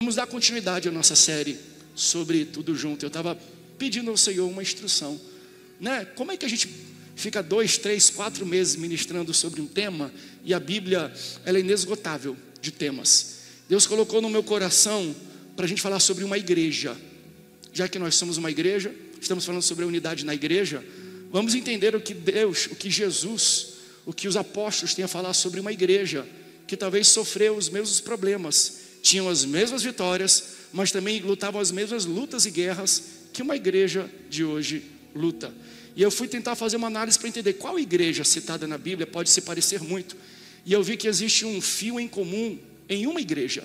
Vamos dar continuidade à nossa série sobre tudo junto. Eu estava pedindo ao Senhor uma instrução, né? Como é que a gente fica 2, 3, 4 meses ministrando sobre um tema e a Bíblia, ela é inesgotável de temas. Deus colocou no meu coração para a gente falar sobre uma igreja. Já que nós somos uma igreja, estamos falando sobre a unidade na igreja, vamos entender o que Deus, o que Jesus, o que os apóstolos têm a falar sobre uma igreja que talvez sofreu os mesmos problemas, tinham as mesmas vitórias, mas também lutavam as mesmas lutas e guerras que uma igreja de hoje luta. E eu fui tentar fazer uma análise para entender qual igreja citada na Bíblia pode se parecer muito. E eu vi que existe um fio em comum em uma igreja.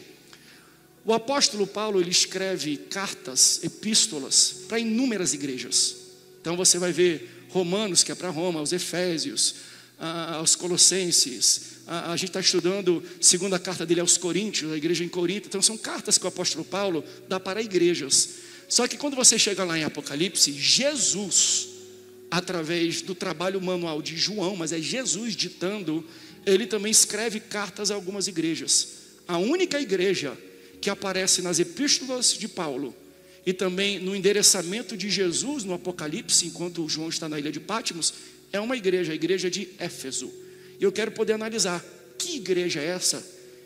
O apóstolo Paulo, ele escreve cartas, epístolas para inúmeras igrejas. Então você vai ver Romanos, que é para Roma, os Efésios, aos Colossenses. A gente está estudando a segunda carta dele aos Coríntios, a igreja em Corinto. Então são cartas que o apóstolo Paulo dá para igrejas. Só que quando você chega lá em Apocalipse, Jesus, através do trabalho manual de João, mas é Jesus ditando, ele também escreve cartas a algumas igrejas. A única igreja que aparece nas epístolas de Paulo e também no endereçamento de Jesus no Apocalipse, enquanto João está na ilha de Patmos, é uma igreja, a igreja de Éfeso. E eu quero poder analisar que igreja é essa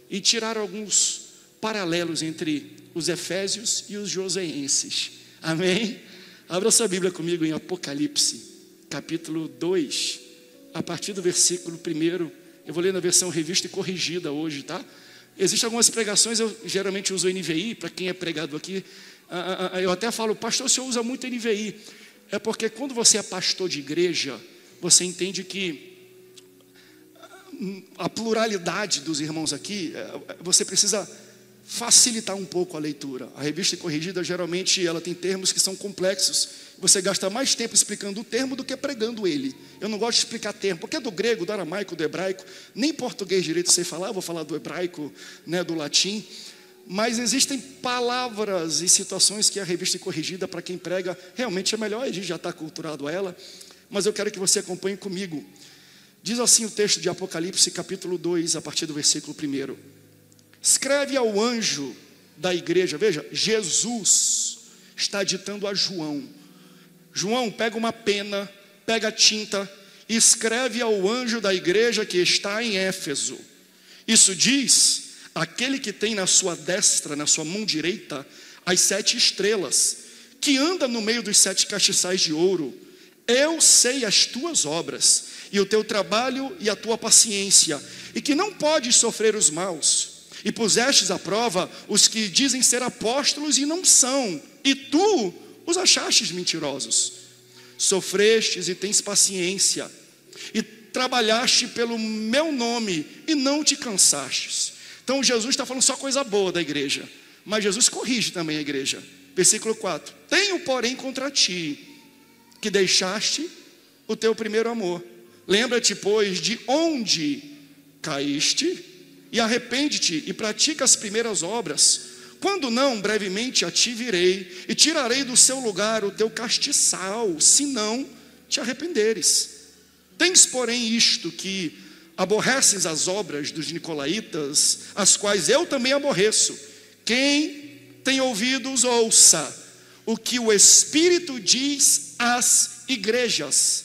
e tirar alguns paralelos entre os efésios e os joseenses. Amém? Abra sua Bíblia comigo em Apocalipse, capítulo 2, a partir do versículo 1. Eu vou ler na versão revista e corrigida hoje, tá? Existem algumas pregações, eu geralmente uso NVI, para quem é pregado aqui. Eu até falo, pastor, o senhor usa muito NVI. É porque quando você é pastor de igreja, você entende que a pluralidade dos irmãos aqui, você precisa facilitar um pouco a leitura. A revista corrigida, geralmente, ela tem termos que são complexos. Você gasta mais tempo explicando o termo do que pregando ele. Eu não gosto de explicar termo, porque é do grego, do aramaico, do hebraico. Nem português direito sei falar, eu vou falar do hebraico, né, do latim. Mas existem palavras e situações que a revista corrigida, para quem prega, realmente é melhor, a gente já está aculturado a ela. Mas eu quero que você acompanhe comigo. Diz assim o texto de Apocalipse, capítulo 2, a partir do versículo 1. Escreve ao anjo da igreja, veja, Jesus está ditando a João. João, pega uma pena, pega tinta e escreve ao anjo da igreja que está em Éfeso. Isso diz, aquele que tem na sua destra, na sua mão direita, as 7 estrelas, que anda no meio dos 7 castiçais de ouro. Eu sei as tuas obras, e o teu trabalho e a tua paciência, e que não podes sofrer os maus, e pusestes à prova os que dizem ser apóstolos e não são, e tu os achastes mentirosos. Sofrestes e tens paciência, e trabalhaste pelo meu nome, e não te cansastes. Então Jesus está falando só coisa boa da igreja, mas Jesus corrige também a igreja. Versículo 4: tenho porém contra ti, que deixaste o teu primeiro amor. Lembra-te, pois, de onde caíste, e arrepende-te, e pratica as primeiras obras. Quando não, brevemente a ti virei, e tirarei do seu lugar o teu castiçal, se não te arrependeres. Tens, porém, isto, que aborreces as obras dos nicolaítas, as quais eu também aborreço. Quem tem ouvidos, ouça o que o Espírito diz às igrejas.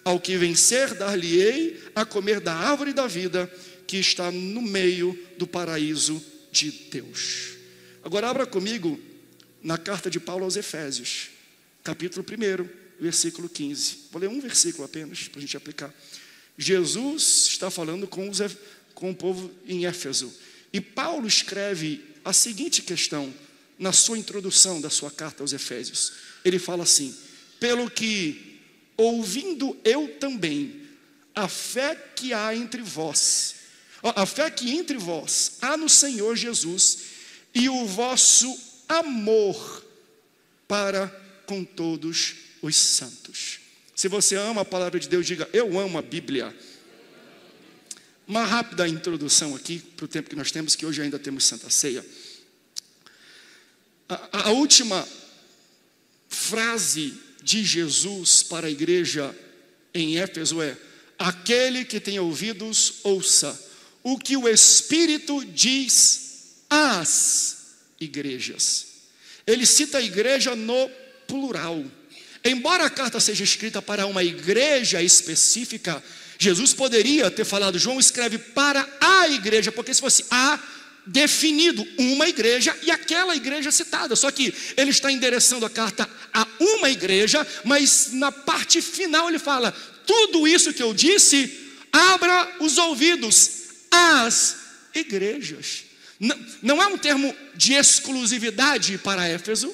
Ao que vencer, dar-lhe-ei a comer da árvore da vida, que está no meio do paraíso de Deus. Agora abra comigo na carta de Paulo aos Efésios, capítulo 1, versículo 15. Vou ler um versículo apenas, para a gente aplicar. Jesus está falando com o povo em Éfeso. E Paulo escreve a seguinte questão na sua introdução da sua carta aos Efésios. Ele fala assim: pelo que, ouvindo eu também a fé que há entre vós, a fé que entre vós há no Senhor Jesus, e o vosso amor para com todos os santos. Se você ama a palavra de Deus, diga: eu amo a Bíblia. Uma rápida introdução aqui para o tempo que nós temos, que hoje ainda temos Santa Ceia. A última frase de Jesus para a igreja em Éfeso é: aquele que tem ouvidos, ouça o que o Espírito diz às igrejas. Ele cita a igreja no plural. Embora a carta seja escrita para uma igreja específica, Jesus poderia ter falado, João escreve para a igreja, porque se fosse a, definido uma igreja e aquela igreja citada. Só que ele está endereçando a carta a uma igreja, mas na parte final ele fala, tudo isso que eu disse, abra os ouvidos às igrejas. Não é um termo de exclusividade para Éfeso.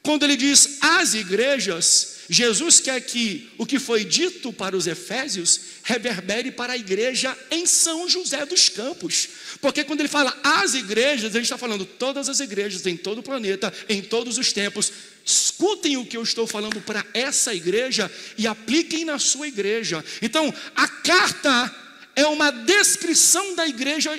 Quando ele diz as igrejas, Jesus quer que o que foi dito para os efésios reverbere para a igreja em São José dos Campos. Porque quando ele fala as igrejas, ele está falando todas as igrejas em todo o planeta, em todos os tempos. Escutem o que eu estou falando para essa igreja e apliquem na sua igreja. Então, a carta é uma descrição da igreja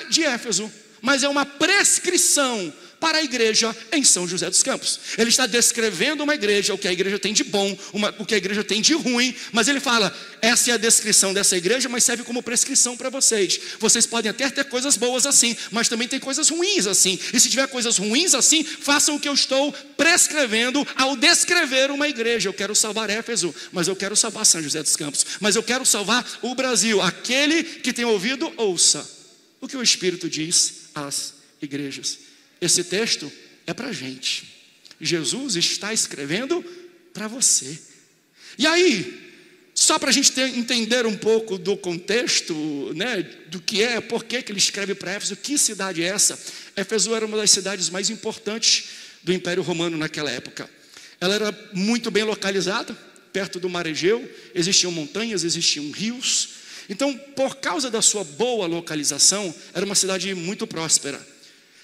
de Éfeso, mas é uma prescrição para a igreja em São José dos Campos. Ele está descrevendo uma igreja, o que a igreja tem de bom, o que a igreja tem de ruim, mas ele fala, essa é a descrição dessa igreja, mas serve como prescrição para vocês. Vocês podem até ter coisas boas assim, mas também tem coisas ruins assim, e se tiver coisas ruins assim, façam o que eu estou prescrevendo ao descrever uma igreja. Eu quero salvar Éfeso, mas eu quero salvar São José dos Campos, mas eu quero salvar o Brasil. Aquele que tem ouvido, ouça o que o Espírito diz às igrejas. Esse texto é para a gente. Jesus está escrevendo para você. E aí, só para a gente entender um pouco do contexto, né, do que é, por que ele escreve para Éfeso, que cidade é essa? Éfeso era uma das cidades mais importantes do Império Romano naquela época. Ela era muito bem localizada, perto do Mar Egeu, existiam montanhas, existiam rios. Então, por causa da sua boa localização, era uma cidade muito próspera.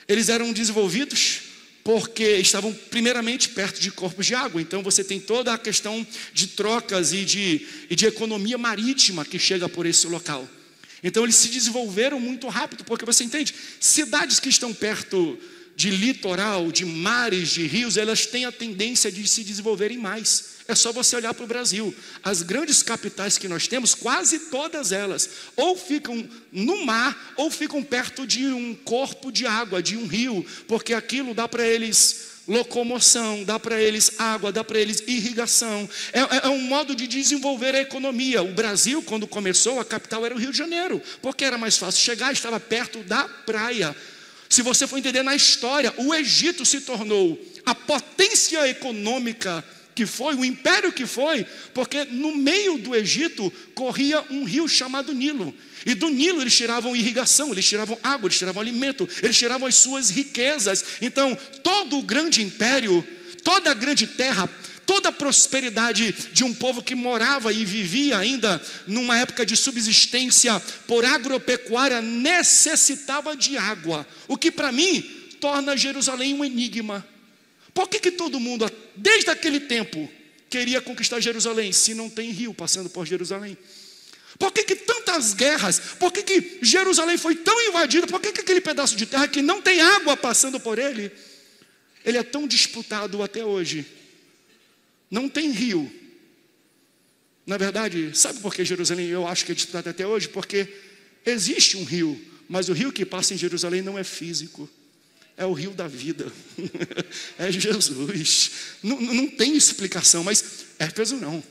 Eles eram desenvolvidos porque estavam primeiramente perto de corpos de água. Então você tem toda a questão de trocas e de economia marítima que chega por esse local. Então eles se desenvolveram muito rápido, porque você entende, cidades que estão perto de litoral, de mares, de rios, elas têm a tendência de se desenvolverem mais. É só você olhar para o Brasil. As grandes capitais que nós temos, quase todas elas, ou ficam no mar, ou ficam perto de um corpo de água, de um rio, porque aquilo dá para eles locomoção, dá para eles água, dá para eles irrigação. É um modo de desenvolver a economia. O Brasil, quando começou, a capital era o Rio de Janeiro, porque era mais fácil chegar, estava perto da praia. Se você for entender na história, o Egito se tornou a potência econômica que foi, o império que foi, porque no meio do Egito corria um rio chamado Nilo. E do Nilo eles tiravam irrigação, eles tiravam água, eles tiravam alimento, eles tiravam as suas riquezas. Então, todo o grande império, toda a grande terra, toda a prosperidade de um povo que morava e vivia ainda numa época de subsistência por agropecuária necessitava de água. O que para mim torna Jerusalém um enigma. Por que todo mundo, desde aquele tempo, queria conquistar Jerusalém, se não tem rio passando por Jerusalém? Por que tantas guerras? Por que Jerusalém foi tão invadida? Por que aquele pedaço de terra que não tem água passando por ele, ele é tão disputado até hoje? Não tem rio. Na verdade, sabe por que Jerusalém eu acho que é disputado até hoje? Porque existe um rio, mas o rio que passa em Jerusalém não é físico. É o rio da vida. É Jesus. Não tem explicação, mas Éfeso não.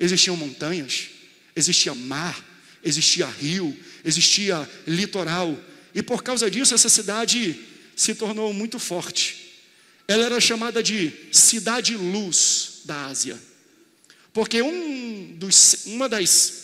Existiam montanhas, existia mar, existia rio, existia litoral. E por causa disso, essa cidade se tornou muito forte. Ela era chamada de cidade-luz da Ásia. Porque uma das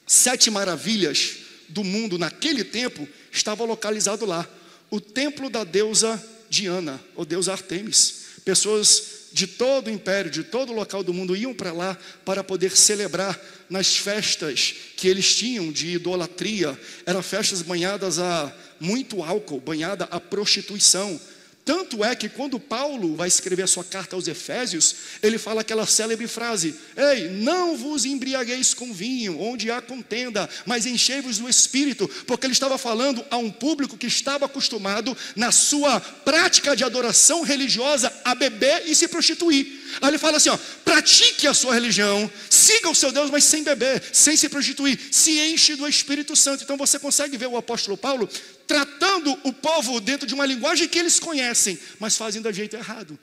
7 maravilhas do mundo naquele tempo estava localizado lá. O templo da deusa Diana, ou deusa Artemis. Pessoas de todo o império, de todo o local do mundo iam para lá para poder celebrar nas festas que eles tinham de idolatria. Eram festas banhadas a muito álcool, banhada a prostituição. Tanto é que quando Paulo vai escrever a sua carta aos Efésios, ele fala aquela célebre frase: ei, não vos embriagueis com vinho, onde há contenda, mas enchei-vos do Espírito, porque ele estava falando a um público que estava acostumado na sua prática de adoração religiosa a beber e se prostituir. Aí ele fala assim, pratique a sua religião, siga o seu Deus, mas sem beber, sem se prostituir, se enche do Espírito Santo. Então você consegue ver o apóstolo Paulo tratando o povo dentro de uma linguagem que eles conhecem, mas fazem do jeito errado.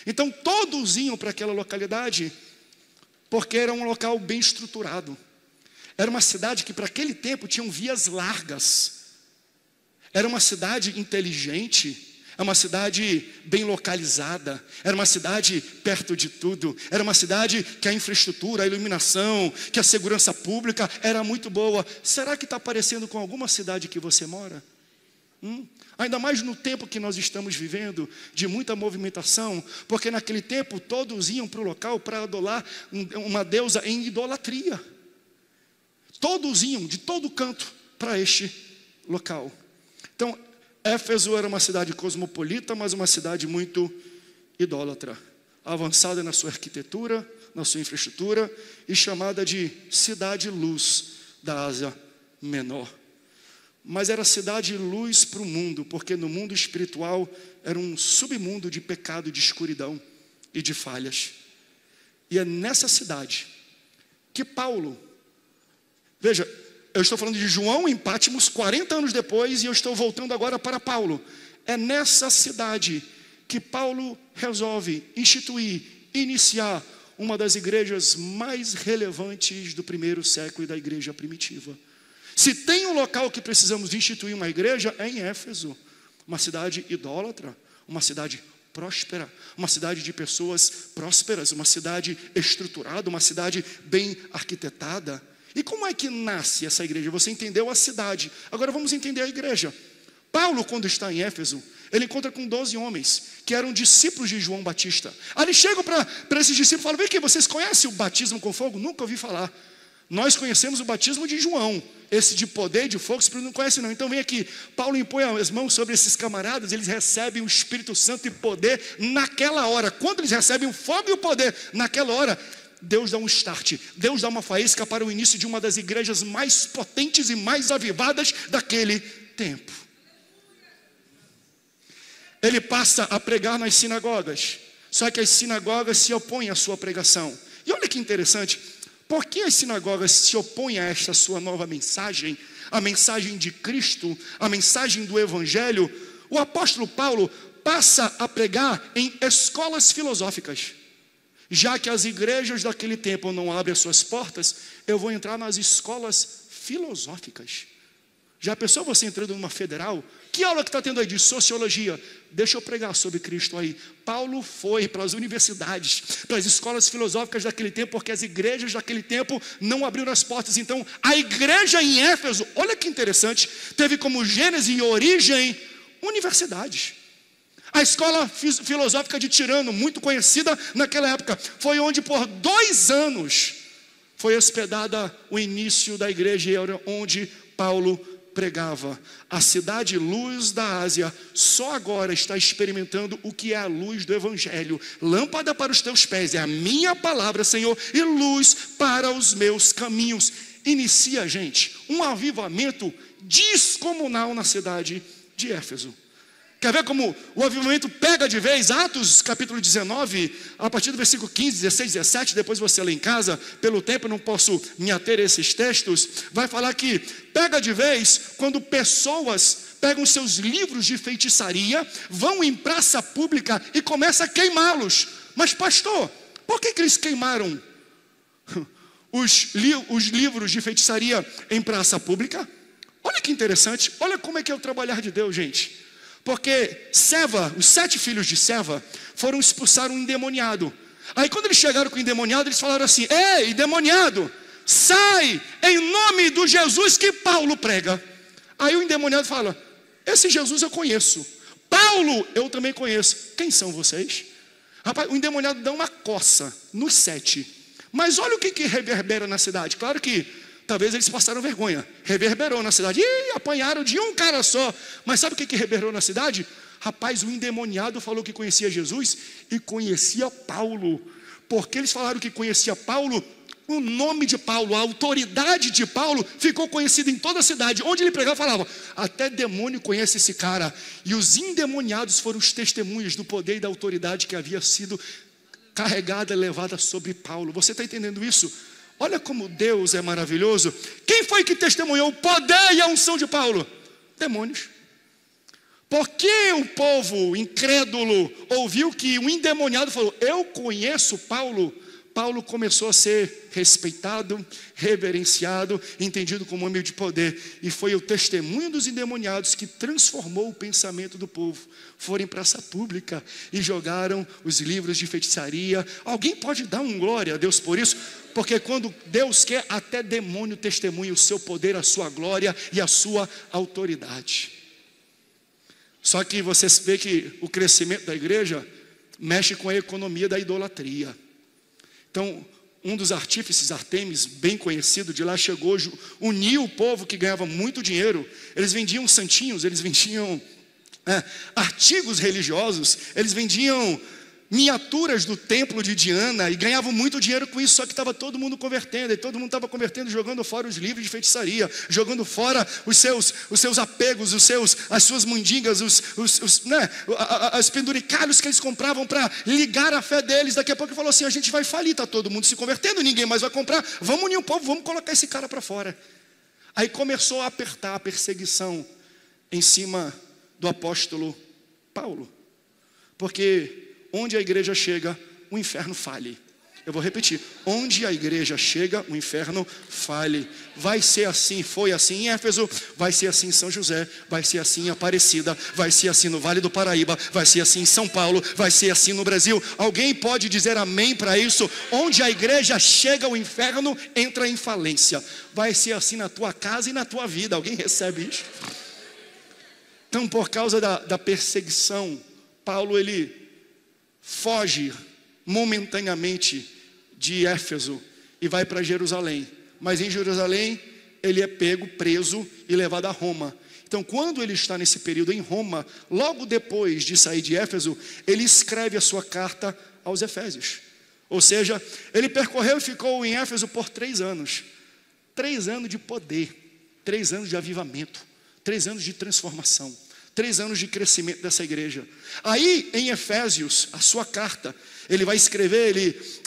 Então todos iam para aquela localidade porque era um local bem estruturado. Era uma cidade que para aquele tempo tinham vias largas. Era uma cidade inteligente. É uma cidade bem localizada, era uma cidade perto de tudo, era uma cidade que a infraestrutura, a iluminação, que a segurança pública era muito boa. Será que está parecendo com alguma cidade que você mora? Ainda mais no tempo que nós estamos vivendo, de muita movimentação, porque naquele tempo todos iam para o local para adorar uma deusa em idolatria. Todos iam de todo canto para este local. Então, Éfeso era uma cidade cosmopolita, mas uma cidade muito idólatra, avançada na sua arquitetura, na sua infraestrutura, e chamada de cidade-luz da Ásia Menor. Mas era cidade-luz para o mundo, porque no mundo espiritual era um submundo de pecado, de escuridão e de falhas. E é nessa cidade que Paulo, veja, eu estou falando de João em Patmos 40 anos depois, e eu estou voltando agora para Paulo. É nessa cidade que Paulo resolve instituir, iniciar uma das igrejas mais relevantes do primeiro século e da igreja primitiva. Se tem um local que precisamos instituir uma igreja, é em Éfeso. Uma cidade idólatra, uma cidade próspera, uma cidade de pessoas prósperas, uma cidade estruturada, uma cidade bem arquitetada. E como é que nasce essa igreja? Você entendeu a cidade, agora vamos entender a igreja. Paulo, quando está em Éfeso, ele encontra com 12 homens, que eram discípulos de João Batista. Aí eles chegam para esses discípulos e falam: vem aqui, vocês conhecem o batismo com fogo? Nunca ouvi falar. Nós conhecemos o batismo de João, esse de poder e de fogo, você não conhece não. Então vem aqui, Paulo impõe as mãos sobre esses camaradas, eles recebem o Espírito Santo e poder naquela hora. Quando eles recebem o fogo e o poder naquela hora, Deus dá um start, Deus dá uma faísca para o início de uma das igrejas mais potentes e mais avivadas daquele tempo. Ele passa a pregar nas sinagogas, só que as sinagogas se opõem à sua pregação. E olha que interessante, por que as sinagogas se opõem a esta sua nova mensagem, a mensagem de Cristo, a mensagem do Evangelho? O apóstolo Paulo passa a pregar em escolas filosóficas. Já que as igrejas daquele tempo não abrem as suas portas, eu vou entrar nas escolas filosóficas. Já pensou você entrando numa federal? Que aula que está tendo aí de sociologia? Deixa eu pregar sobre Cristo aí. Paulo foi para as universidades, para as escolas filosóficas daquele tempo, porque as igrejas daquele tempo não abriram as portas. Então, a igreja em Éfeso, olha que interessante, teve como gênese e origem universidades. A escola filosófica de Tirano, muito conhecida naquela época, foi onde por 2 anos foi hospedada o início da igreja, onde Paulo pregava. A cidade luz da Ásia só agora está experimentando o que é a luz do Evangelho. Lâmpada para os teus pés é a minha palavra, Senhor, e luz para os meus caminhos. Inicia, gente, um avivamento descomunal na cidade de Éfeso. Quer ver como o avivamento pega de vez? Atos capítulo 19, a partir do versículo 15, 16, 17, depois você lê em casa, pelo tempo eu não posso me ater a esses textos, vai falar que pega de vez quando pessoas pegam seus livros de feitiçaria, vão em praça pública e começam a queimá-los. Mas pastor, por que eles queimaram os livros de feitiçaria em praça pública? Olha que interessante, olha como é que é o trabalhar de Deus, gente. Porque Seva, os 7 filhos de Seva, foram expulsar um endemoniado. Aí quando eles chegaram com o endemoniado, eles falaram assim: ei, endemoniado, sai em nome do Jesus que Paulo prega. Aí o endemoniado fala: esse Jesus eu conheço, Paulo eu também conheço, quem são vocês? Rapaz, o endemoniado dá uma coça nos 7. Mas olha o que reverbera na cidade. Claro que talvez eles passaram vergonha, reverberou na cidade. Ih, apanharam de um cara só. Mas sabe o que reverberou na cidade? Rapaz, o endemoniado falou que conhecia Jesus e conhecia Paulo. Porque eles falaram que conhecia Paulo, o nome de Paulo, a autoridade de Paulo ficou conhecida em toda a cidade. Onde ele pregava, falava: até demônio conhece esse cara. E os endemoniados foram os testemunhas do poder e da autoridade que havia sido carregada e levada sobre Paulo. Você está entendendo isso? Olha como Deus é maravilhoso. Quem foi que testemunhou o poder e a unção de Paulo? Demônios. que o povo incrédulo ouviu que um endemoniado falou: eu conheço Paulo, Paulo começou a ser respeitado, reverenciado, entendido como homem de poder. E foi o testemunho dos endemoniados que transformou o pensamento do povo. Foram em praça pública e jogaram os livros de feitiçaria. Alguém pode dar um glória a Deus por isso? Porque quando Deus quer, até demônio testemunha o seu poder, a sua glória e a sua autoridade. Só que você vê que o crescimento da igreja mexe com a economia da idolatria. Então, um dos artífices, Artemis, bem conhecido de lá, chegou, uniu o povo que ganhava muito dinheiro. Eles vendiam santinhos, eles vendiam artigos religiosos, eles vendiam miniaturas do templo de Diana e ganhavam muito dinheiro com isso. Só que estava todo mundo convertendo, e todo mundo estava convertendo, jogando fora os livros de feitiçaria, jogando fora os seus apegos, as suas mandingas, os penduricalhos que eles compravam para ligar a fé deles. Daqui a pouco ele falou assim: a gente vai falir, está todo mundo se convertendo, ninguém mais vai comprar, vamos unir o povo, vamos colocar esse cara para fora. Aí começou a apertar a perseguição em cima do apóstolo Paulo, porque onde a igreja chega, o inferno fale. Eu vou repetir: onde a igreja chega, o inferno fale. Vai ser assim, foi assim em Éfeso, vai ser assim em São José, vai ser assim em Aparecida, vai ser assim no Vale do Paraíba, vai ser assim em São Paulo, vai ser assim no Brasil. Alguém pode dizer amém para isso? Onde a igreja chega, o inferno entra em falência. Vai ser assim na tua casa e na tua vida. Alguém recebe isso? Então, por causa da perseguição, Paulo ele foge momentaneamente de Éfeso e vai para Jerusalém. Mas em Jerusalém ele é pego, preso e levado a Roma. Então, quando ele está nesse período em Roma, logo depois de sair de Éfeso, ele escreve a sua carta aos Efésios. Ou seja, ele percorreu e ficou em Éfeso por 3 anos. 3 anos de poder, 3 anos de avivamento, 3 anos de transformação, 3 anos de crescimento dessa igreja. Aí em Efésios, a sua carta, ele vai escrever,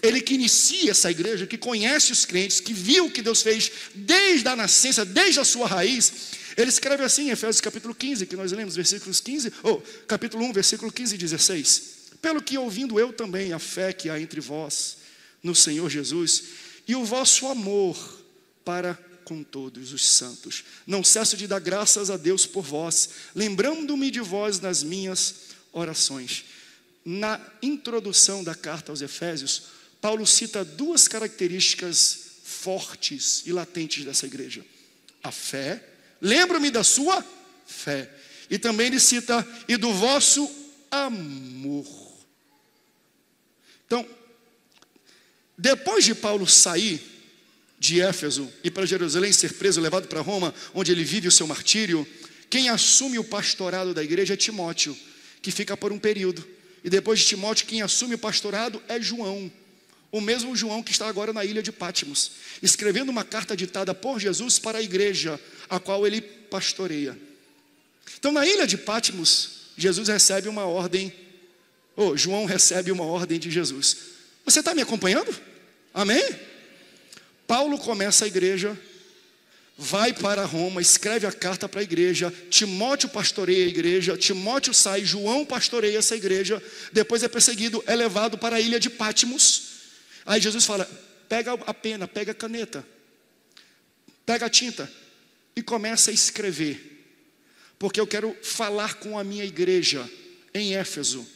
ele que inicia essa igreja, que conhece os crentes, que viu o que Deus fez desde a nascença, desde a sua raiz. Ele escreve assim em Efésios capítulo 15, que nós lemos, versículos 15, capítulo 1, versículo 15 e 16. Pelo que ouvindo eu também a fé que há entre vós no Senhor Jesus e o vosso amor para com todos os santos, não cesso de dar graças a Deus por vós, lembrando-me de vós nas minhas orações. Na introdução da carta aos Efésios, Paulo cita 2 características fortes e latentes dessa igreja: a fé, lembro-me da sua fé, e também ele cita: e do vosso amor. Então, depois de Paulo sair de Éfeso e para Jerusalém, ser preso, levado para Roma, onde ele vive o seu martírio, quem assume o pastorado da igreja é Timóteo, que fica por um período. E depois de Timóteo, quem assume o pastorado é João, o mesmo João que está agora na ilha de Patmos, escrevendo uma carta ditada por Jesus para a igreja, a qual ele pastoreia. Então, na ilha de Patmos, Jesus recebe uma ordem, João recebe uma ordem de Jesus. Você está me acompanhando? Amém? Paulo começa a igreja, vai para Roma, escreve a carta para a igreja, Timóteo pastoreia a igreja, Timóteo sai, João pastoreia essa igreja, depois é perseguido, é levado para a ilha de Patmos. Aí Jesus fala: pega a pena, pega a caneta, pega a tinta e começa a escrever, porque eu quero falar com a minha igreja em Éfeso.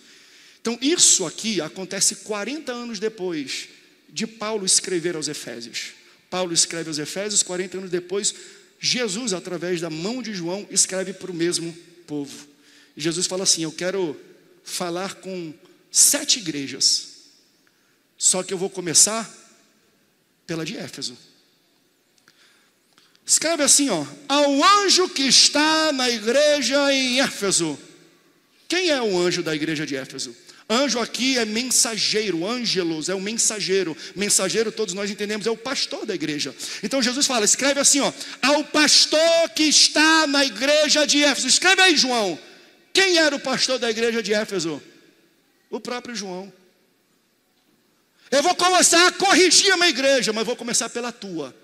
Então isso aqui acontece 40 anos depois de Paulo escrever aos Efésios. Paulo escreve aos Efésios, 40 anos depois, Jesus, através da mão de João, escreve para o mesmo povo. E Jesus fala assim: eu quero falar com 7 igrejas, só que eu vou começar pela de Éfeso. Escreve assim, ao anjo que está na igreja em Éfeso. Quem é o anjo da igreja de Éfeso? Anjo aqui é mensageiro, ângelos é o mensageiro. Mensageiro, todos nós entendemos, é o pastor da igreja. Então Jesus fala, escreve assim, ao pastor que está na igreja de Éfeso. Escreve aí, João. Quem era o pastor da igreja de Éfeso? O próprio João. Eu vou começar a corrigir a minha igreja, mas vou começar pela tua.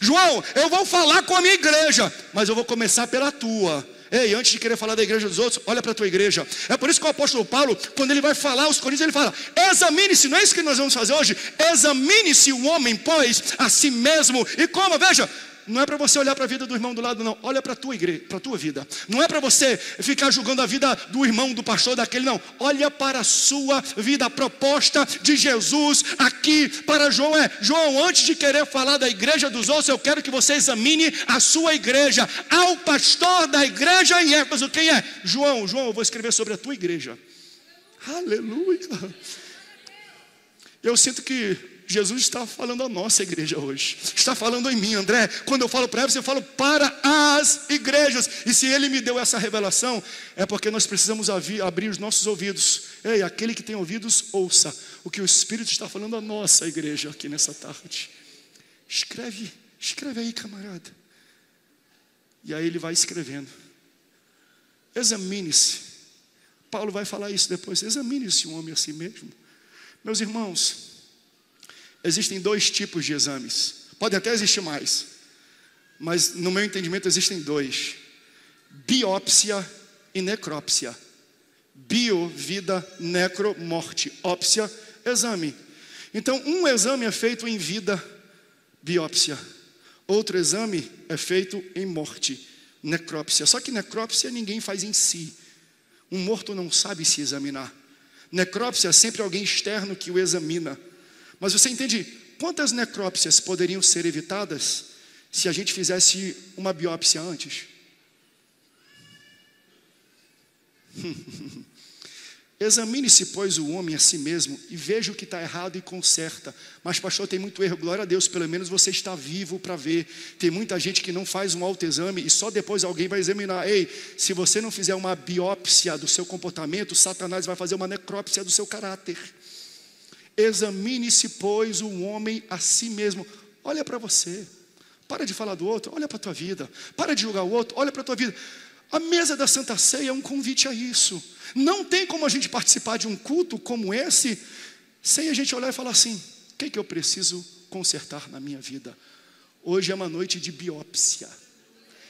João, eu vou falar com a minha igreja, mas eu vou começar pela tua. Ei, antes de querer falar da igreja dos outros, olha para a tua igreja. É por isso que o apóstolo Paulo, quando ele vai falar aos Coríntios, ele fala: examine-se, não é isso que nós vamos fazer hoje? Examine-se o homem, pois, a si mesmo. E como? Veja, não é para você olhar para a vida do irmão do lado, não. Olha para a tua igreja, para a tua vida. Não é para você ficar julgando a vida do irmão, do pastor, daquele, não. Olha para a sua vida. A proposta de Jesus aqui para João é: João, antes de querer falar da igreja dos outros, eu quero que você examine a sua igreja. Ao pastor da igreja em Éfeso, quem é? João, eu vou escrever sobre a tua igreja. Aleluia. Eu sinto que Jesus está falando à nossa igreja hoje. Está falando em mim, André. Quando eu falo para Éfeso, eu falo para as igrejas. E se Ele me deu essa revelação, é porque nós precisamos abrir os nossos ouvidos. Ei, aquele que tem ouvidos, ouça o que o Espírito está falando à nossa igreja aqui nessa tarde. Escreve aí, camarada. E aí ele vai escrevendo. Examine-se. Paulo vai falar isso depois. Examine-se um homem a si mesmo. Meus irmãos, existem dois tipos de exames. Pode até existir mais, mas no meu entendimento existem dois: biópsia e necrópsia. Bio, vida; necro, morte; ópsia, exame. Então, um exame é feito em vida, biópsia. Outro exame é feito em morte, necrópsia. Só que necrópsia ninguém faz em si. Um morto não sabe se examinar. Necrópsia é sempre alguém externo que o examina. Mas você entende quantas necrópsias poderiam ser evitadas se a gente fizesse uma biópsia antes? Examine-se, pois, o homem a si mesmo e veja o que está errado e conserta. Mas, pastor, tem muito erro. Glória a Deus, pelo menos você está vivo para ver. Tem muita gente que não faz um autoexame e só depois alguém vai examinar. Ei, se você não fizer uma biópsia do seu comportamento, Satanás vai fazer uma necrópsia do seu caráter. Examine-se, pois, o homem a si mesmo. Olha para você. Para de falar do outro, olha para a tua vida. Para de julgar o outro, olha para a tua vida. A mesa da Santa Ceia é um convite a isso. Não tem como a gente participar de um culto como esse sem a gente olhar e falar assim: o que eu preciso consertar na minha vida? Hoje é uma noite de biópsia.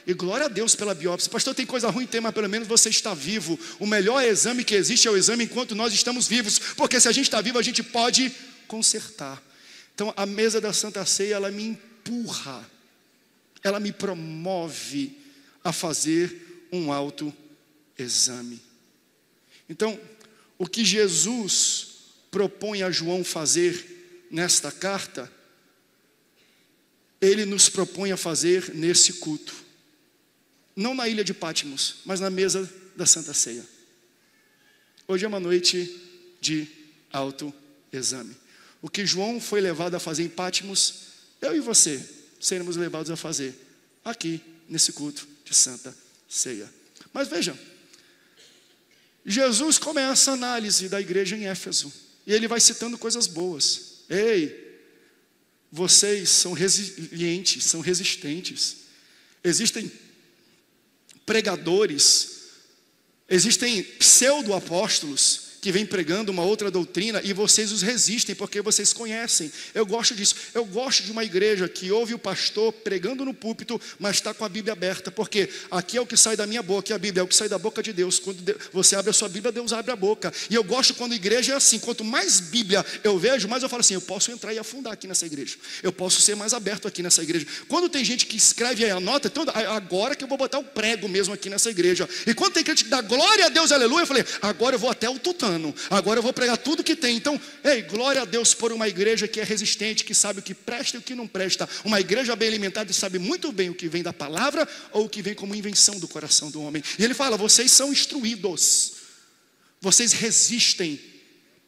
E glória a Deus pela biópsia. Pastor, tem coisa ruim, tem, mas pelo menos você está vivo. O melhor exame que existe é o exame enquanto nós estamos vivos. Porque se a gente está vivo, a gente pode consertar. Então a mesa da Santa Ceia, ela me empurra, ela me promove a fazer um autoexame. Então, o que Jesus propõe a João fazer nesta carta, ele nos propõe a fazer nesse culto. Não na ilha de Patmos, mas na mesa da Santa Ceia. Hoje é uma noite de autoexame. O que João foi levado a fazer em Patmos, eu e você seremos levados a fazer aqui, nesse culto de Santa Ceia. Mas veja, Jesus começa a análise da igreja em Éfeso, e ele vai citando coisas boas. Ei, vocês são resilientes, são resistentes. Existem pregadores, existem pseudo-apóstolos que vêm pregando uma outra doutrina e vocês os resistem porque vocês conhecem. Eu gosto disso. Eu gosto de uma igreja que ouve o pastor pregando no púlpito, mas está com a Bíblia aberta, porque aqui é o que sai da minha boca, e a Bíblia é o que sai da boca de Deus. Quando você abre a sua Bíblia, Deus abre a boca. E eu gosto quando a igreja é assim. Quanto mais Bíblia eu vejo, mais eu falo assim: eu posso entrar e afundar aqui nessa igreja, eu posso ser mais aberto aqui nessa igreja. Quando tem gente que escreve e anota, então agora que eu vou botar o prego mesmo aqui nessa igreja. E quando tem gente que dá glória a Deus, aleluia, eu falei: agora eu vou até o tutano, agora eu vou pregar tudo que tem. Então, ei, glória a Deus por uma igreja que é resistente, que sabe o que presta e o que não presta. Uma igreja bem alimentada e sabe muito bem o que vem da palavra ou o que vem como invenção do coração do homem. E ele fala: vocês são instruídos, vocês resistem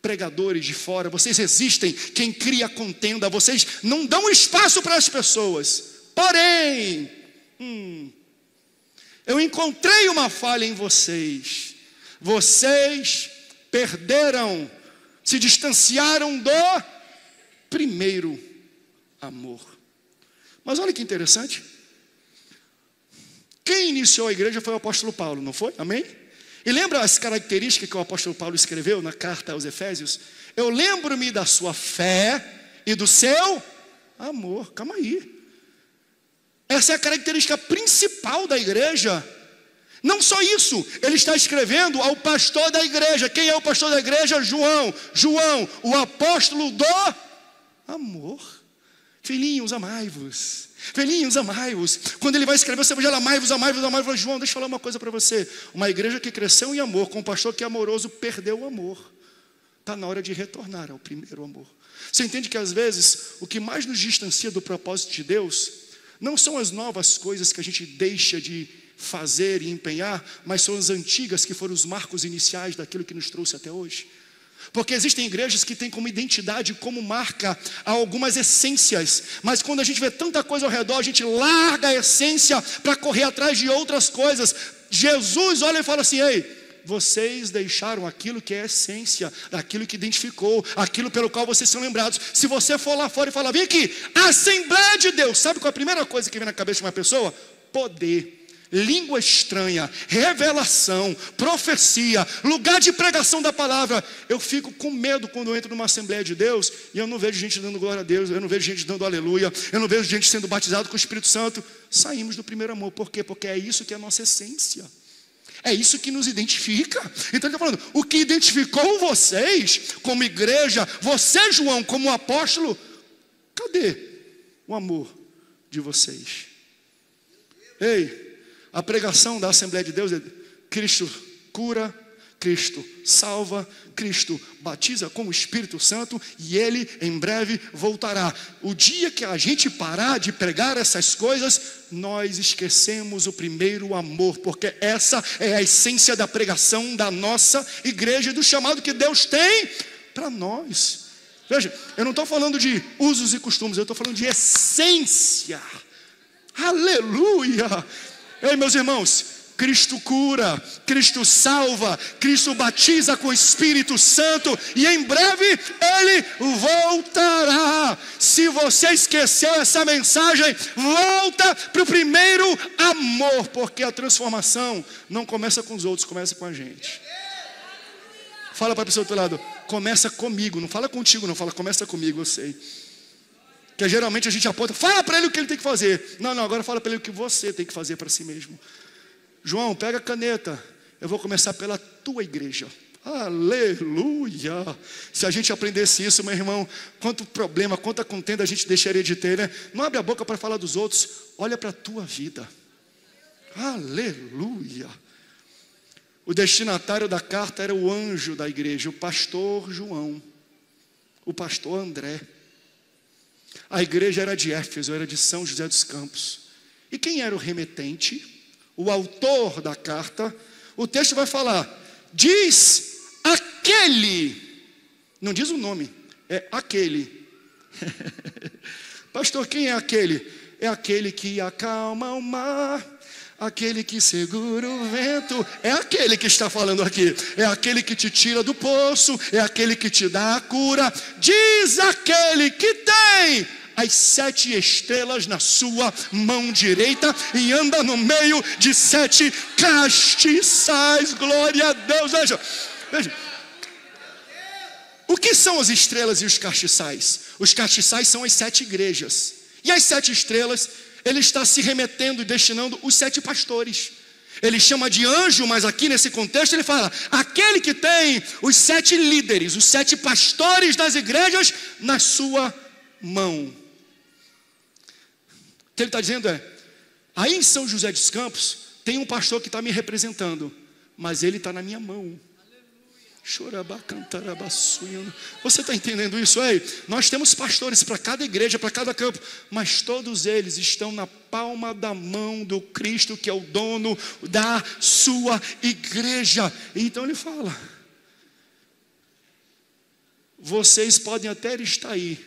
pregadores de fora, vocês resistem quem cria contenda, vocês não dão espaço para as pessoas. Porém, eu encontrei uma falha em vocês. Vocês perderam, se distanciaram do primeiro amor. Mas olha que interessante. Quem iniciou a igreja foi o apóstolo Paulo, não foi? Amém? E lembra as características que o apóstolo Paulo escreveu na carta aos Efésios? Eu lembro-me da sua fé e do seu Amor, calma aí. Essa é a característica principal da igreja. Não só isso, ele está escrevendo ao pastor da igreja. Quem é o pastor da igreja? João. João, o apóstolo do amor. Filhinhos, amai-vos. Filhinhos, amai-vos. Quando ele vai escrever esse evangelho, amai-vos, amai-vos, amai-vos. João, deixa eu falar uma coisa para você. Uma igreja que cresceu em amor, com um pastor que é amoroso, perdeu o amor. Está na hora de retornar ao primeiro amor. Você entende que às vezes o que mais nos distancia do propósito de Deus não são as novas coisas que a gente deixa de fazer e empenhar, mas são as antigas que foram os marcos iniciais daquilo que nos trouxe até hoje. Porque existem igrejas que têm como identidade, como marca, algumas essências, mas quando a gente vê tanta coisa ao redor, a gente larga a essência para correr atrás de outras coisas. Jesus olha e fala assim: ei, vocês deixaram aquilo que é a essência, aquilo que identificou, aquilo pelo qual vocês são lembrados. Se você for lá fora e falar: vem aqui, Assembleia de Deus, sabe qual é a primeira coisa que vem na cabeça de uma pessoa? Poder. Língua estranha, revelação, profecia, lugar de pregação da palavra. Eu fico com medo quando eu entro numa Assembleia de Deus e eu não vejo gente dando glória a Deus, eu não vejo gente dando aleluia, eu não vejo gente sendo batizado com o Espírito Santo. Saímos do primeiro amor. Por quê? Porque é isso que é a nossa essência, é isso que nos identifica. Então ele está falando, o que identificou vocês como igreja, você, João, como apóstolo, cadê o amor de vocês? Ei, a pregação da Assembleia de Deus é: Cristo cura, Cristo salva, Cristo batiza com o Espírito Santo e Ele em breve voltará. O dia que a gente parar de pregar essas coisas, nós esquecemos o primeiro amor, porque essa é a essência da pregação da nossa igreja e do chamado que Deus tem para nós. Veja, eu não estou falando de usos e costumes, eu estou falando de essência. Aleluia! Ei, meus irmãos, Cristo cura, Cristo salva, Cristo batiza com o Espírito Santo e em breve Ele voltará. Se você esqueceu essa mensagem, volta para o primeiro amor, porque a transformação não começa com os outros, começa com a gente. Fala para a pessoa do outro lado: começa comigo, não fala contigo, não fala, começa comigo, eu sei. Que geralmente a gente aponta, fala para ele o que ele tem que fazer. Não, agora fala para ele o que você tem que fazer para si mesmo. João, pega a caneta, eu vou começar pela tua igreja. Aleluia! Se a gente aprendesse isso, meu irmão, quanto problema, quanta contenda a gente deixaria de ter, né? Não abre a boca para falar dos outros, olha para a tua vida. Aleluia! O destinatário da carta era o anjo da igreja, o pastor João, o pastor André. A igreja era de Éfeso, era de São José dos Campos. E quem era o remetente? O autor da carta. O texto vai falar: diz aquele, não diz o nome, é aquele. Pastor, quem é aquele? É aquele que acalma o mar, aquele que segura o vento. É aquele que está falando aqui. É aquele que te tira do poço, é aquele que te dá a cura. Diz aquele que tem as 7 estrelas na sua mão direita e anda no meio de 7 castiçais. Glória a Deus. Veja. O que são as estrelas e os castiçais? Os castiçais são as 7 igrejas. E as 7 estrelas, ele está se remetendo e destinando os 7 pastores. Ele chama de anjo, mas aqui nesse contexto ele fala: aquele que tem os 7 líderes, os 7 pastores das igrejas na sua mão. O que ele está dizendo é: aí em São José dos Campos tem um pastor que está me representando, mas ele está na minha mão. Você está entendendo isso? Ei, nós temos pastores para cada igreja, para cada campo, mas todos eles estão na palma da mão do Cristo, que é o dono da sua igreja. Então ele fala: vocês podem até estar aí,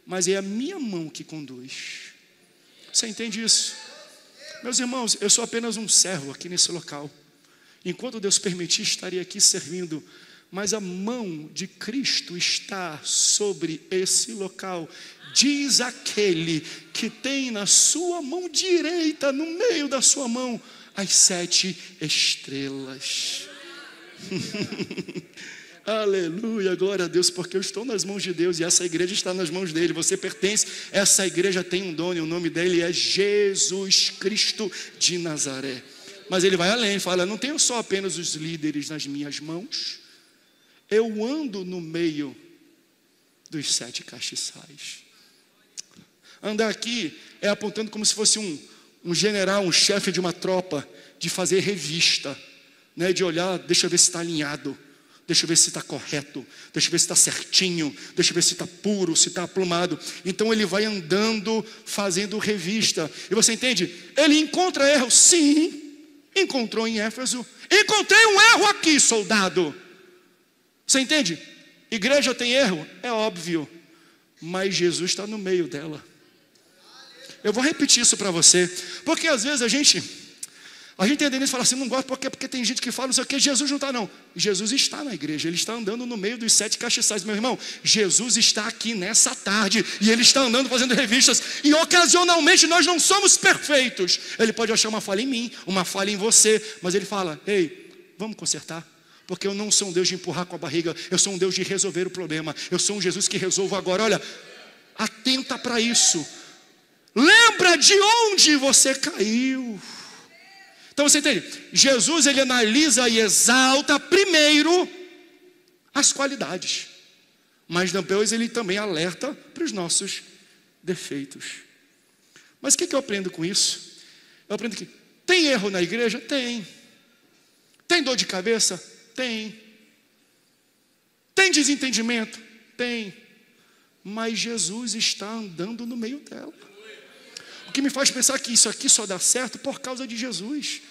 mas é a minha mão que conduz. Você entende isso? Meus irmãos, eu sou apenas um servo aqui nesse local. Enquanto Deus permitir, estarei aqui servindo, mas a mão de Cristo está sobre esse local. Diz aquele que tem na sua mão direita, no meio da sua mão, as 7 estrelas. Aleluia, glória a Deus, porque eu estou nas mãos de Deus e essa igreja está nas mãos dele. Você pertence, essa igreja tem um dono e o nome dele é Jesus Cristo de Nazaré. Mas ele vai além, fala, não tenho só apenas os líderes nas minhas mãos, eu ando no meio dos 7 castiçais. Andar aqui é apontando como se fosse um general, um chefe de uma tropa, de fazer revista, né? De olhar, deixa eu ver se está alinhado, deixa eu ver se está correto, deixa eu ver se está certinho, deixa eu ver se está puro, se está aplumado. Então ele vai andando, fazendo revista. E você entende? Ele encontra erro, sim, encontrou em Éfeso. Encontrei um erro aqui, soldado. Você entende? Igreja tem erro, é óbvio, mas Jesus está no meio dela. Eu vou repetir isso para você, porque às vezes a gente tem tendência a falar assim, não gosto porque tem gente que fala, não sei o que, Jesus não está não. Jesus está na igreja, ele está andando no meio dos 7 castiçais. Meu irmão, Jesus está aqui nessa tarde, e ele está andando fazendo revistas, e ocasionalmente nós não somos perfeitos. Ele pode achar uma falha em mim, uma falha em você, mas ele fala, ei, vamos consertar. Porque eu não sou um Deus de empurrar com a barriga, eu sou um Deus de resolver o problema. Eu sou um Jesus que resolvo agora. Olha, atenta para isso. Lembra de onde você caiu. Então você entende? Jesus, ele analisa e exalta primeiro as qualidades, mas depois ele também alerta para os nossos defeitos. Mas o que eu aprendo com isso? Eu aprendo que tem erro na igreja? Tem. Tem dor de cabeça? Tem. Tem desentendimento? Tem. Mas Jesus está andando no meio dela. O que me faz pensar que isso aqui só dá certo por causa de Jesus.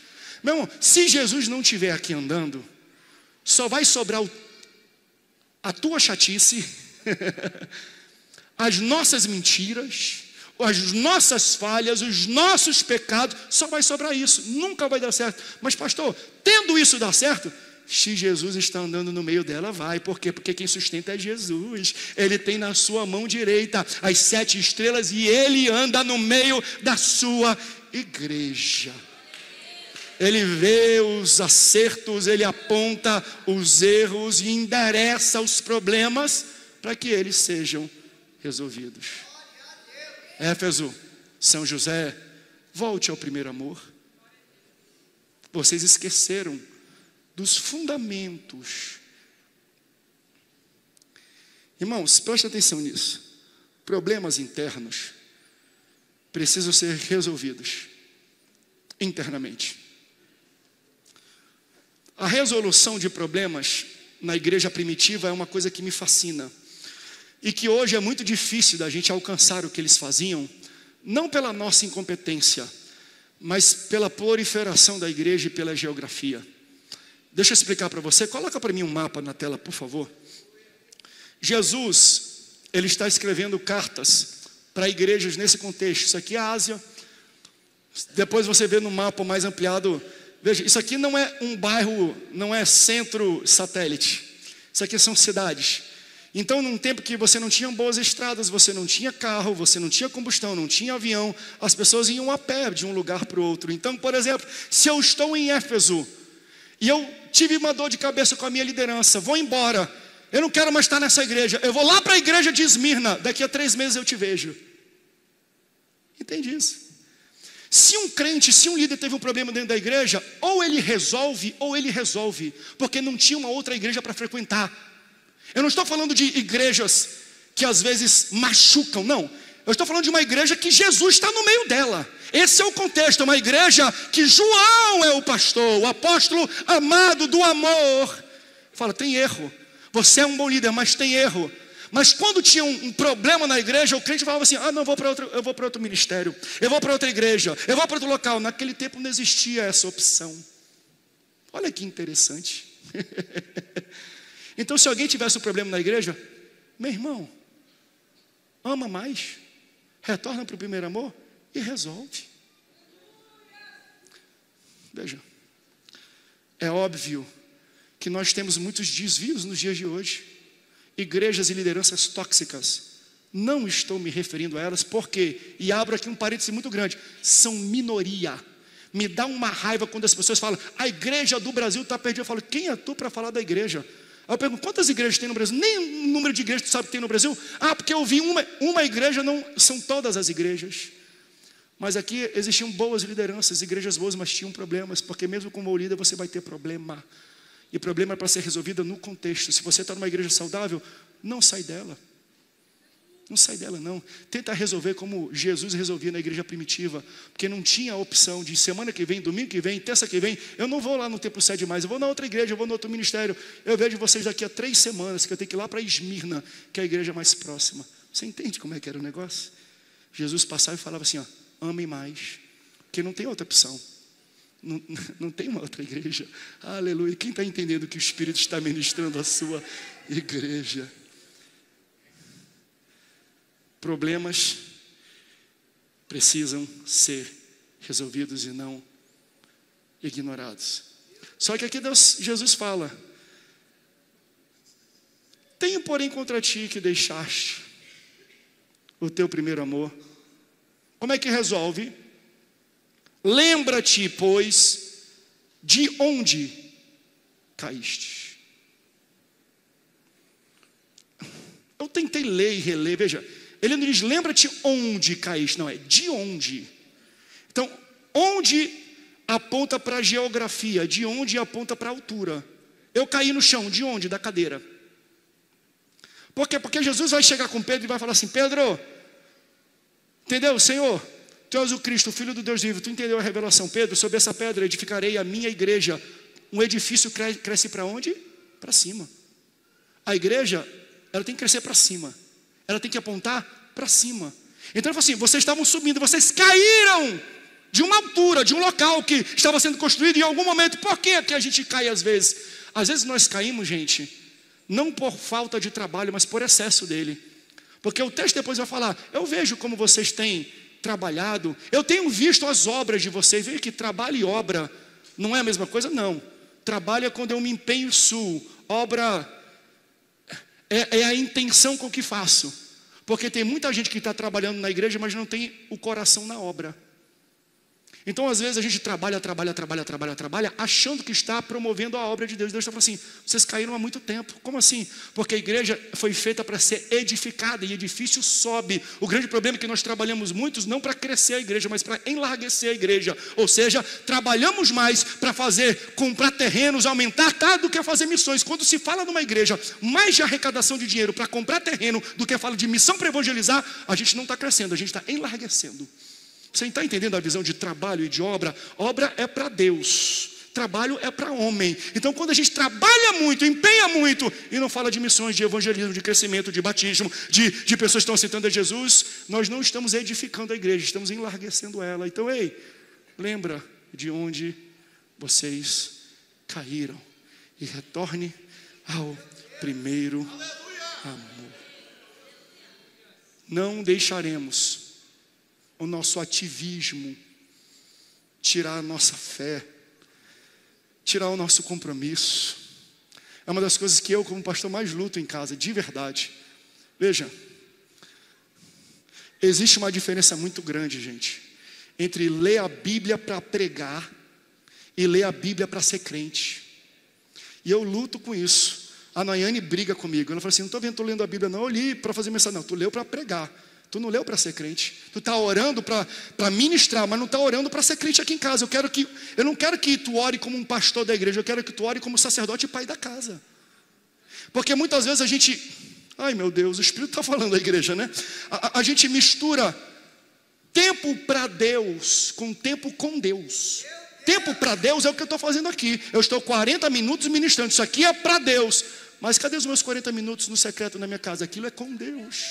Meu irmão, se Jesus não estiver aqui andando, só vai sobrar a tua chatice, as nossas mentiras, as nossas falhas, os nossos pecados, só vai sobrar isso, nunca vai dar certo. Mas pastor, tendo isso dar certo, se Jesus está andando no meio dela, vai. Por quê? Porque quem sustenta é Jesus. Ele tem na sua mão direita as 7 estrelas e ele anda no meio da sua igreja. Ele vê os acertos, ele aponta os erros e endereça os problemas para que eles sejam resolvidos. Éfeso, São José, volte ao primeiro amor. Vocês esqueceram dos fundamentos. Irmãos, preste atenção nisso. Problemas internos precisam ser resolvidos internamente. A resolução de problemas na igreja primitiva é uma coisa que me fascina. E que hoje é muito difícil da gente alcançar o que eles faziam, não pela nossa incompetência, mas pela proliferação da igreja e pela geografia. Deixa eu explicar para você, coloca para mim um mapa na tela, por favor. Jesus, ele está escrevendo cartas para igrejas nesse contexto. Isso aqui é a Ásia. Depois você vê no mapa mais ampliado, veja, isso aqui não é um bairro, não é centro satélite. Isso aqui são cidades. Então, num tempo que você não tinha boas estradas, você não tinha carro, você não tinha combustão, não tinha avião, as pessoas iam a pé de um lugar para o outro. Então, por exemplo, se eu estou em Éfeso e eu tive uma dor de cabeça com a minha liderança, vou embora, eu não quero mais estar nessa igreja, eu vou lá para a igreja de Esmirna, daqui a 3 meses eu te vejo. Entende isso? Se um crente, se um líder teve um problema dentro da igreja, ou ele resolve, porque não tinha uma outra igreja para frequentar. Eu não estou falando de igrejas que às vezes machucam, não. Eu estou falando de uma igreja que Jesus está no meio dela. Esse é o contexto, é uma igreja que João é o pastor, o apóstolo amado do amor. Fala, tem erro. Você é um bom líder, mas tem erro. Mas quando tinha um problema na igreja, o crente falava assim, não, eu vou para outro ministério, eu vou para outra igreja, eu vou para outro local. Naquele tempo não existia essa opção. Olha que interessante. Então, se alguém tivesse um problema na igreja, meu irmão, ama mais, retorna para o primeiro amor e resolve. Veja, é óbvio que nós temos muitos desvios nos dias de hoje. Igrejas e lideranças tóxicas, não estou me referindo a elas, porque, e abro aqui um parêntese muito grande, são minoria. Me dá uma raiva quando as pessoas falam, a igreja do Brasil está perdida. Eu falo, quem é tu para falar da igreja? Aí eu pergunto, quantas igrejas tem no Brasil? Nem o número de igrejas tu sabe que tem no Brasil. Ah, porque eu vi uma igreja, não são todas as igrejas. Mas aqui existiam boas lideranças, igrejas boas, mas tinham problemas, porque mesmo com uma líder você vai ter problema. E problema é para ser resolvido no contexto. Se você está numa igreja saudável, não sai dela. Não sai dela, não. Tenta resolver como Jesus resolvia na igreja primitiva, porque não tinha a opção de semana que vem, domingo que vem, terça que vem, eu não vou lá no templo sede mais, eu vou na outra igreja, eu vou no outro ministério. Eu vejo vocês daqui a 3 semanas, que eu tenho que ir lá para Esmirna, que é a igreja mais próxima. Você entende como é que era o negócio? Jesus passava e falava assim, ó, amem mais, porque não tem outra opção. Não tem uma outra igreja. Aleluia. Quem está entendendo que o Espírito está ministrando a sua igreja? Problemas precisam ser resolvidos e não ignorados. Só que aqui Jesus fala, tenho porém contra ti que deixaste o teu primeiro amor. Como é que resolve? Lembra-te, pois, de onde caíste. Eu tentei ler e reler, veja, ele não diz, lembra-te onde caíste, não, é de onde. Então, onde aponta para a geografia, de onde aponta para a altura. Eu caí no chão, de onde? Da cadeira. Por quê? Porque Jesus vai chegar com Pedro e vai falar assim, Pedro, entendeu, Senhor? Tu és o Cristo, o Filho do Deus vivo. Tu entendeu a revelação, Pedro? Sobre essa pedra edificarei a minha igreja. Um edifício cresce para onde? Para cima. A igreja, ela tem que crescer para cima. Ela tem que apontar para cima. Então ele falou assim, vocês estavam subindo, vocês caíram de uma altura, de um local que estava sendo construído em algum momento. Por que a gente cai às vezes? Às vezes nós caímos, gente, não por falta de trabalho, mas por excesso dele. Porque o texto depois vai falar, eu vejo como vocês têm trabalhado, eu tenho visto as obras de vocês. Veja que trabalho e obra não é a mesma coisa? Não. Trabalho é quando eu me empenho sul. Obra é a intenção com que faço. Porque tem muita gente que está trabalhando na igreja, mas não tem o coração na obra. Então às vezes a gente trabalha, achando que está promovendo a obra de Deus. Deus está falando assim, vocês caíram há muito tempo. Como assim? Porque a igreja foi feita para ser edificada, e edifício sobe. O grande problema é que nós trabalhamos muitos, não para crescer a igreja, mas para enlarguecer a igreja. Ou seja, trabalhamos mais para comprar terrenos, aumentar do que fazer missões. Quando se fala numa igreja mais de arrecadação de dinheiro para comprar terreno do que fala de missão para evangelizar, a gente não está crescendo, a gente está enlarguecendo. Você está entendendo a visão de trabalho e de obra? Obra é para Deus, trabalho é para homem. Então quando a gente trabalha muito, empenha muito, e não fala de missões, de evangelismo, de crescimento, de batismo, de pessoas que estão aceitando a Jesus, nós não estamos edificando a igreja, estamos enlarguecendo ela. Então, ei, lembra de onde vocês caíram e retorne ao primeiro amor. Não deixaremos o nosso ativismo tirar a nossa fé, tirar o nosso compromisso. É uma das coisas que eu, como pastor, mais luto em casa, de verdade. Veja, existe uma diferença muito grande, gente, entre ler a Bíblia para pregar e ler a Bíblia para ser crente. E eu luto com isso. A Nayane briga comigo. Ela fala assim, não estou vendo, estou lendo a Bíblia, não. Eu li para fazer mensagem, não. Tu leu para pregar. Tu não leu para ser crente. Tu está orando para ministrar, mas não está orando para ser crente aqui em casa. Eu não quero que tu ore como um pastor da igreja. Eu quero que tu ore como sacerdote e pai da casa. Porque muitas vezes a gente... Ai meu Deus, o Espírito está falando da igreja, né? A gente mistura tempo para Deus com tempo com Deus. Tempo para Deus é o que eu estou fazendo aqui. Eu estou 40 minutos ministrando. Isso aqui é para Deus. Mas cadê os meus 40 minutos no secreto na minha casa? Aquilo é com Deus.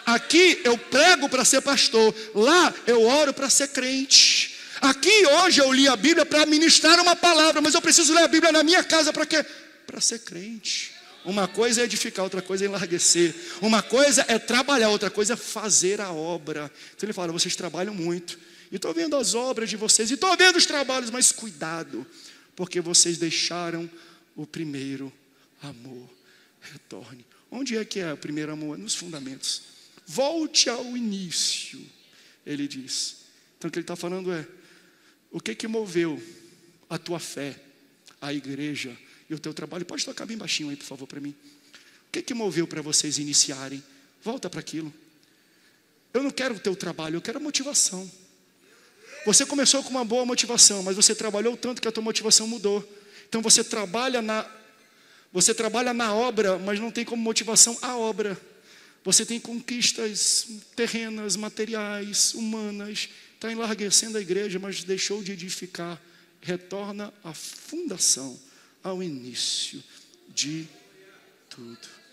Aqui eu prego para ser pastor, lá eu oro para ser crente. Aqui hoje eu li a Bíblia para ministrar uma palavra, mas eu preciso ler a Bíblia na minha casa para quê? Para ser crente. Uma coisa é edificar, outra coisa é enlarguecer. Uma coisa é trabalhar, outra coisa é fazer a obra. Então ele fala, vocês trabalham muito, e estou vendo as obras de vocês, e estou vendo os trabalhos, mas cuidado, porque vocês deixaram o primeiro amor. Retorne. Onde é que é o primeiro amor? Nos fundamentos. Volte ao início, ele diz. Então o que ele está falando é, o que moveu a tua fé, a igreja e o teu trabalho. Pode tocar bem baixinho aí, por favor, para mim. O que moveu para vocês iniciarem? Volta para aquilo. Eu não quero o teu trabalho, eu quero a motivação. Você começou com uma boa motivação, mas você trabalhou tanto que a tua motivação mudou. Então você trabalha na obra, mas não tem como motivação a obra. Você tem conquistas terrenas, materiais, humanas. Está enlarguecendo a igreja, mas deixou de edificar. Retorna à fundação, ao início de tudo.